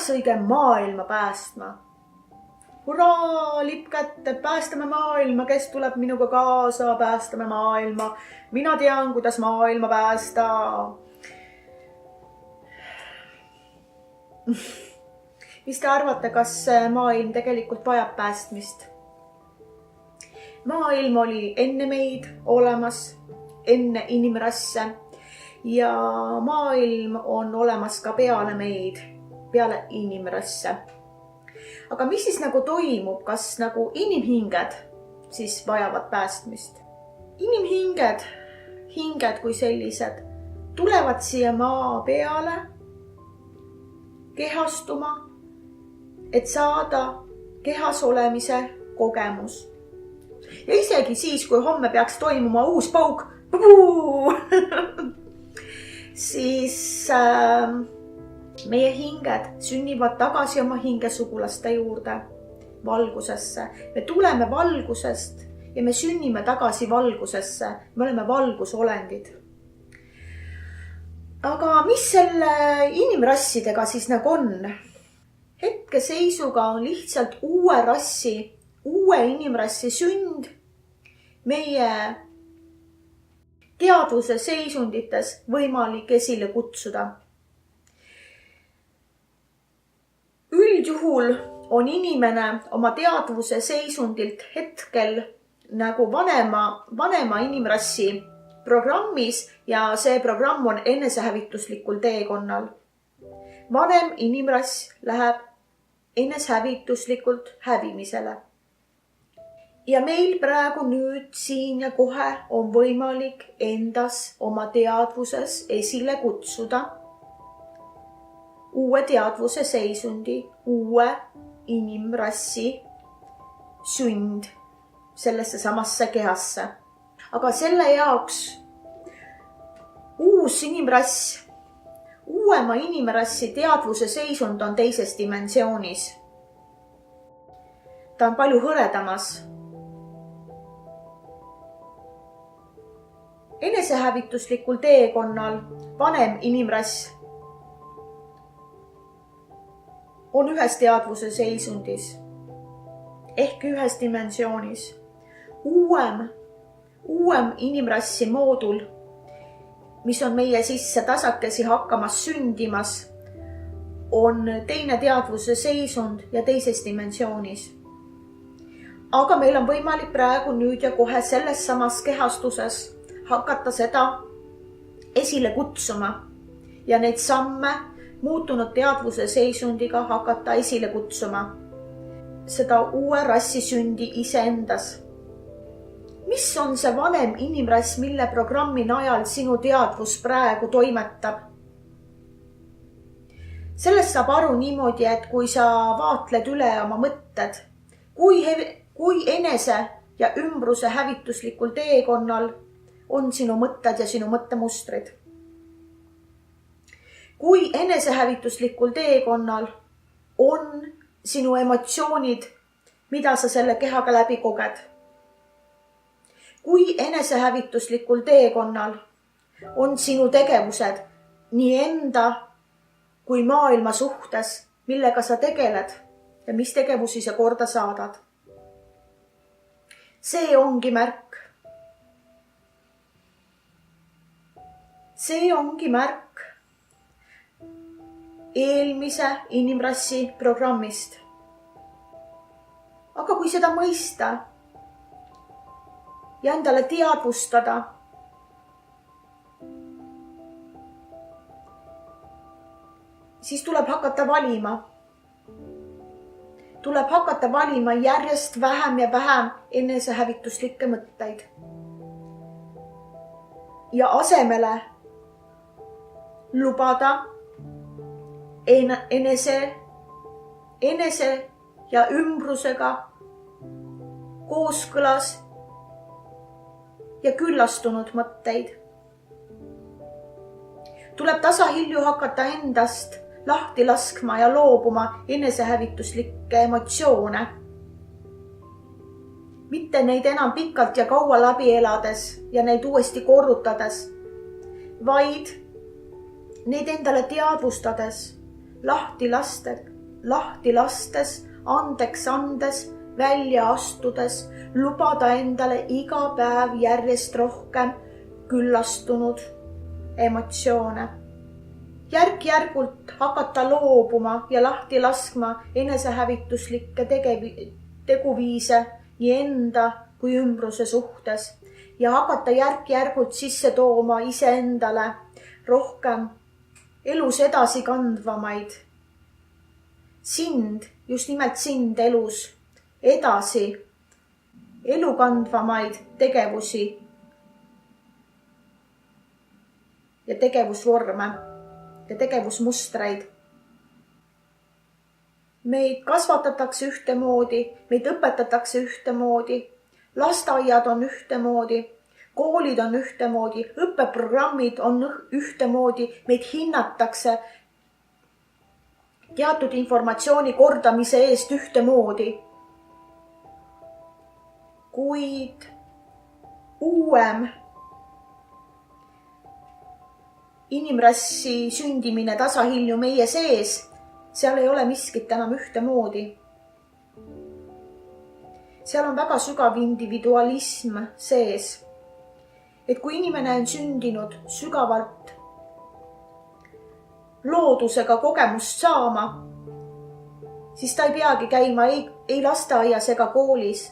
hakkaks õige maailma päästma. Hurraa, lipp kätte, päästame maailma, kes tuleb minuga kaasa, päästame maailma. Mina tean, kuidas maailma päästa. Mis te arvate, kas maailm tegelikult vajab päästmist? Maailm oli enne meid olemas, enne inimrasse ja maailm on olemas ka peale meid, peale inimrasse. Aga mis siis nagu toimub, kas nagu inimhinged siis vajavad päästmist? Inimhinged, hinged kui sellised, tulevad siia maa peale kehastuma, et saada kehas olemise kogemus. Ja isegi siis, kui homme peaks toimuma uus pauk, siis meie hinged sünnivad tagasi oma hingesugulaste juurde, valgusesse. Me tuleme valgusest ja me sünnime tagasi valgusesse. Me oleme valgusolendid. Aga mis selle inimrassidega siis nagu on? Hetkeseisuga on lihtsalt uue rassi, uue inimrassi sünd meie teadvuse seisundites võimalik esile kutsuda. Üldjuhul on inimene oma teadvuse seisundilt hetkel nagu vanema inimrassi programmis ja see programm on enesehävituslikul teekonnal. Vanem inimrass läheb enesehävituslikult hävimisele. Ja meil praegu nüüd siin ja kohe on võimalik endas oma teadvuses esile kutsuda uue teadvuse seisundi, uue inimrassi sünd sellesse samasse kehasse. Aga selle jaoks uus inimrass, uuema inimrassi teadvuse seisund on teises dimensioonis. Ta on palju hõredamas. Enesehävituslikul teekonnal vanem inimrass on ühes teadvuse seisundis ehk ühes dimensioonis. Uuem inimrassi moodul, mis on meie sisse tasakesi hakkamas sündimas, on teine teadvuse seisund ja teises dimensioonis. Aga meil on võimalik praegu nüüd ja kohe selles samas kehastuses hakata seda esile kutsuma ja neid samme muutunud teadvuse seisundiga hakata esile kutsuma. Seda uue rassi sündi iseendas. Mis on see vanem inimrass, mille programmi najal sinu teadvus praegu toimetab? Sellest saab aru niimoodi, et kui sa vaatled üle oma mõtted, kui enese ja ümbruse hävituslikul teekonnal on sinu mõtted ja sinu mõttemustrid. Kui enesehävituslikul teekonnal on sinu emotsioonid, mida sa selle kehaga läbi koged. Kui enesehävituslikul teekonnal on sinu tegevused nii enda kui maailma suhtes, millega sa tegeled ja mis tegevusi sa korda saadad. See ongi märk. See ongi märk eelmise inimrassi programmist. Aga kui seda mõista ja endale teadvustada, siis tuleb hakata valima. Tuleb hakata valima järjest vähem ja vähem enesehävituslikke mõtteid. Ja asemele lubada enese ja ümbrusega kooskõlas ja küllastunud mõtteid. Tuleb tasahilju hakata endast lahti laskma ja loobuma enesehävituslikke emotsioone. Mitte neid enam pikalt ja kaua läbi elades ja neid uuesti korrutades, vaid neid endale teadvustades, lahti lastes, andeks andes, välja astudes, lubada endale iga päev järjest rohkem küllastunud emotsioone. Järk-järgult hakata loobuma ja lahti laskma enesehävituslikke teguviise nii enda kui ümbruse suhtes ja hakata järk-järgult sisse tooma iseendale rohkem elus edasi kandvamaid, just nimelt sind elus edasi elu kandvamaid tegevusi ja tegevusvorme ja tegevusmustreid. Meid kasvatatakse ühtemoodi, meid õpetatakse ühtemoodi, lasteaiad on ühtemoodi, koolid on ühtemoodi, õppeprogrammid on ühtemoodi, meid hinnatakse teatud informatsiooni kordamise eest ühtemoodi. Kuid uuem inimrassi sündimine tasahilju meie sees, seal ei ole miskit enam ühtemoodi. Seal on väga sügav individualism sees. Et kui inimene on sündinud sügavalt loodusega kogemust saama, siis ta ei peagi käima ei lasteaias ega koolis.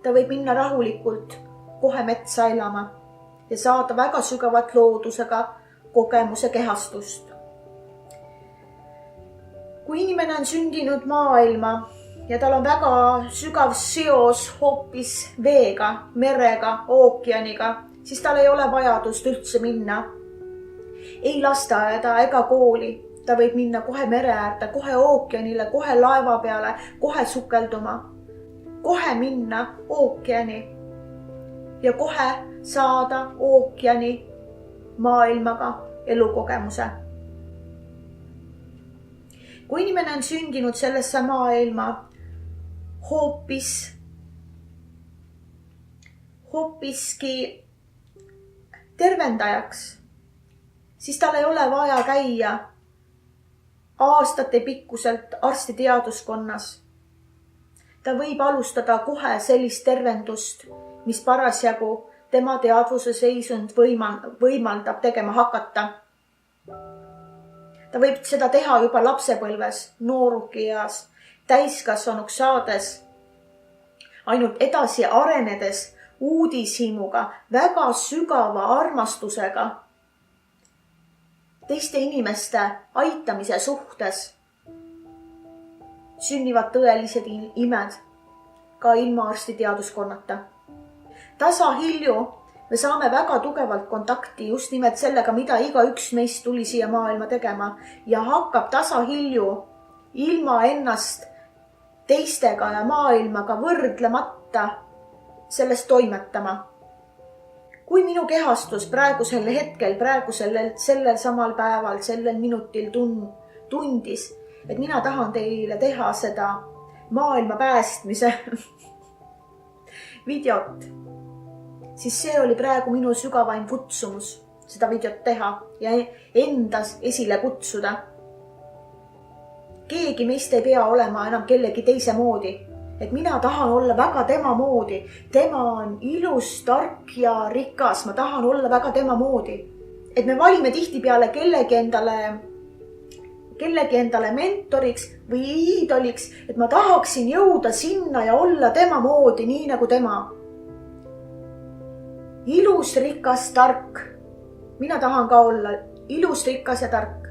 Ta võib minna rahulikult kohe metsa elama ja saada väga sügavat loodusega kogemuse kehastust. Kui inimene on sündinud maailma ja tal on väga sügav seos hoopis veega, merega, ookeaniga, siis tal ei ole vajadust üldse minna ei lasteaeda ega kooli. Ta võib minna kohe mere äärde, kohe ookeanile, kohe laeva peale, kohe sukelduma, kohe minna ookeani ja kohe saada ookeani maailmaga elukogemuse. Kui inimene on sündinud sellesse maailma hoopiski tervendajaks, siis tal ei ole vaja käia aastate pikkuselt arstiteaduskonnas. Ta võib alustada kohe sellist tervendust, mis parasjagu tema teadvuse seisund võimaldab tegema hakata. Ta võib seda teha juba lapsepõlves, noorukieas, täiskasvanuks saades, ainult edasi arenedes uudishimuga, väga sügava armastusega teiste inimeste aitamise suhtes sünnivad tõelised imed ka ilma arstiteaduskonnata. Tasahilju me saame väga tugevalt kontakti just nimelt sellega, mida igaüks meist tuli siia maailma tegema ja hakkab tasahilju ilma ennast teistega ja maailmaga võrdlemata sellest toimetama. Kui minu kehastus praegusel hetkel, sellel samal päeval, sellel minutil tundis, et mina tahan teile teha seda maailma päästmise videot, siis see oli praegu minu sügavaim kutsumus seda videot teha ja endas esile kutsuda. Keegi meist ei pea olema enam kellegi teise moodi. Et mina tahan olla väga tema moodi. Tema on ilus, tark ja rikas. Ma tahan olla väga tema moodi. Et me valime tihtipeale kellegi endale mentoriks või iidoliks, et ma tahaksin jõuda sinna ja olla tema moodi, nii nagu tema. Ilus, rikas, tark. Mina tahan ka olla ilus, rikas ja tark.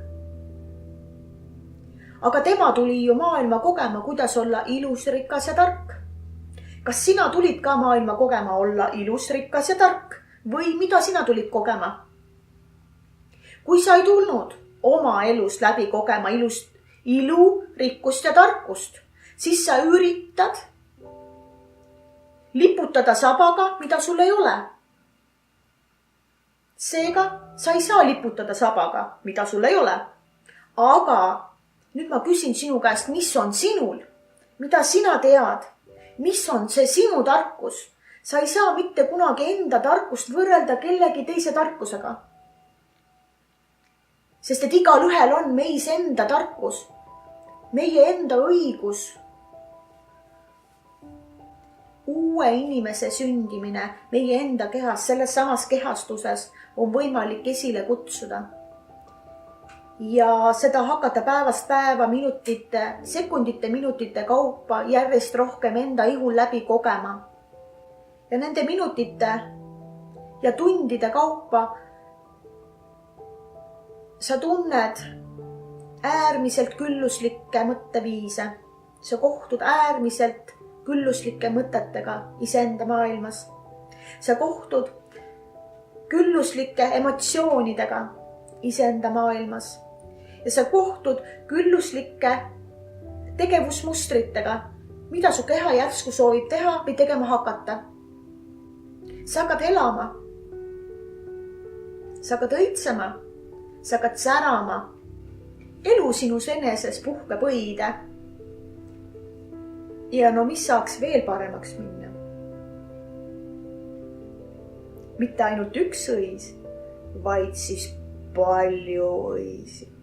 Aga tema tuli ju maailma kogema, kuidas olla ilus, rikas ja tark. Kas sina tulid ka maailma kogema olla ilus, rikas ja tark? Või mida sina tulid kogema? Kui sa ei tulnud oma elus läbi kogema ilu, rikkust ja tarkust, siis sa üritad liputada sabaga, mida sul ei ole. Seega sa ei saa liputada sabaga, mida sul ei ole. Aga nüüd ma küsin sinu käest, mis on sinul? Mida sina tead? Mis on see sinu tarkus? Sa ei saa mitte kunagi enda tarkust võrrelda kellegi teise tarkusega. Sest et igalühel on meis enda tarkus, meie enda õigus. Uue inimese sündimine meie enda kehas, selles samas kehastuses on võimalik esile kutsuda. Ja seda hakata päevast päeva sekundite, minutite kaupa järjest rohkem enda ihul läbi kogema. Ja nende minutite ja tundide kaupa sa tunned äärmiselt külluslikke mõtteviise. Sa kohtud äärmiselt külluslike mõtetega iseenda maailmas. Sa kohtud külluslike emotsioonidega iseenda maailmas. Ja sa kohtud külluslike tegevusmustritega, mida su keha järsku soovib teha või tegema hakata. Sa hakkad elama. Sa hakkad õitsema. Sa hakkad särama. Elu sinus eneses puhkeb õide. Ja no mis saaks veel paremaks minna? Mitte ainult üks õis, vaid siis palju õisi.